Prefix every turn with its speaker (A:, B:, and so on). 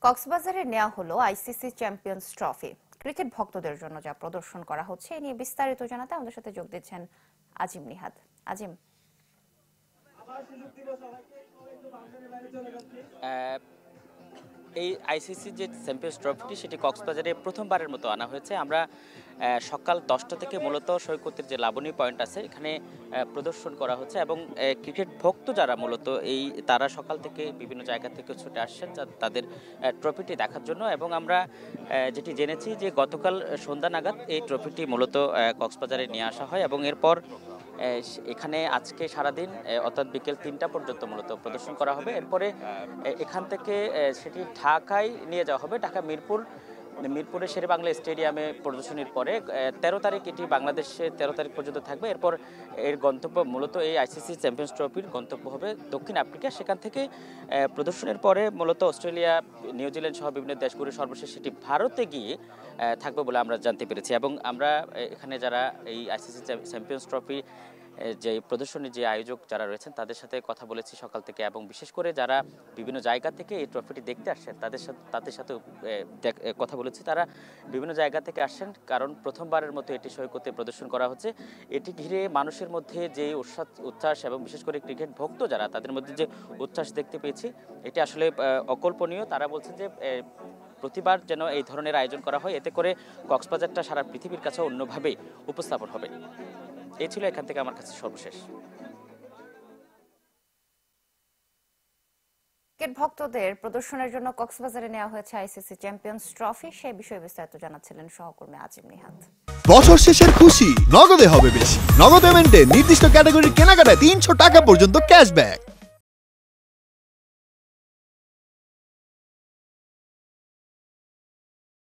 A: কক্সবাজারে নেওয়া হলো আইসিসি চ্যাম্পিয়ন্স ট্রফি। ক্রিকেট ভক্তদের জন্য যা প্রদর্শন করা হচ্ছে এ নিয়ে বিস্তারিত জানাতে আমাদের সাথে যোগ দিচ্ছেন আজিম নিহাদ। আজিম,
B: এই আইসিসি যে চ্যাম্পিয়ন্স ট্রফিটি সেটি কক্সবাজারে প্রথমবারের মতো আনা হয়েছে। আমরা সকাল 10টা থেকে মূলত সৈকতের যে লাবণী পয়েন্ট আছে এখানে প্রদর্শন করা হচ্ছে এবং ক্রিকেট ভক্ত যারা মূলত তারা সকাল থেকে বিভিন্ন জায়গা থেকে ছুটে আসছেন তাদের ট্রফিটি দেখার জন্য। এবং আমরা যেটি জেনেছি যে গতকাল সন্ধ্যা নাগাদ এই ট্রফিটি মূলত কক্সবাজারে নিয়ে আসা হয় এবং এরপর এখানে আজকে সারাদিন অর্থাৎ বিকেল 3টা পর্যন্ত মূলত প্রদর্শন করা হবে। এরপরে এখান থেকে সেটি ঢাকায় নিয়ে যাওয়া হবে। ঢাকা মিরপুরের শেরেবাংলা স্টেডিয়ামে প্রদর্শনীর পরে 13 তারিখ এটি বাংলাদেশে 13 তারিখ পর্যন্ত থাকবে। এরপর এর গন্তব্য মূলত এই আইসিসি চ্যাম্পিয়ন্স ট্রফির গন্তব্য হবে দক্ষিণ আফ্রিকা। সেখান থেকে প্রদর্শনের পরে মূলত অস্ট্রেলিয়া, নিউজিল্যান্ড সহ বিভিন্ন দেশগুলো সর্বশেষ সেটি ভারতে গিয়ে থাকবে বলে আমরা জানতে পেরেছি। এবং আমরা এখানে যারা এই আইসিসি চ্যাম্পিয়ন্স ট্রফি যে প্রদর্শনী যে আয়োজক যারা রয়েছেন তাদের সাথে কথা বলেছি সকাল থেকে, এবং বিশেষ করে যারা বিভিন্ন জায়গা থেকে এই ট্রফিটি দেখতে আসছেন তাদের সাথে কথা বলেছি। তারা বিভিন্ন জায়গা থেকে আসছেন কারণ প্রথমবারের মতো এটি সৈকতে প্রদর্শন করা হচ্ছে। এটি ঘিরে মানুষের মধ্যে যে উচ্ছ্বাস এবং বিশেষ করে ক্রিকেট ভক্ত যারা তাদের মধ্যে যে উচ্ছ্বাস দেখতে পেয়েছি এটি আসলে অকল্পনীয়। তারা বলছেন যে প্রতিবার যেন এই ধরনের আয়োজন করা হয়, এতে করে কক্সবাজারটা সারা পৃথিবীর কাছে অন্যভাবে উপস্থাপন হবে। এই ছিল এখান থেকে আমার কাছে সর্বশেষ।
A: ক্রিকেট ভক্তদের প্রদর্শনের জন্য কক্সবাজারে নেওয়া হয়েছে আইসিসি চ্যাম্পিয়ন্স ট্রফি। সেই বিষয়ে বিস্তারিত জানাচ্ছিলেন সহকর্মী আজিম নিহাদ।
C: বছর শেষের খুশি নগদে হবে বেশি। নগদ পেমেন্টে নির্দিষ্ট ক্যাটাগরির কেনাকাটায় 300 টাকা পর্যন্ত ক্যাশব্যাক।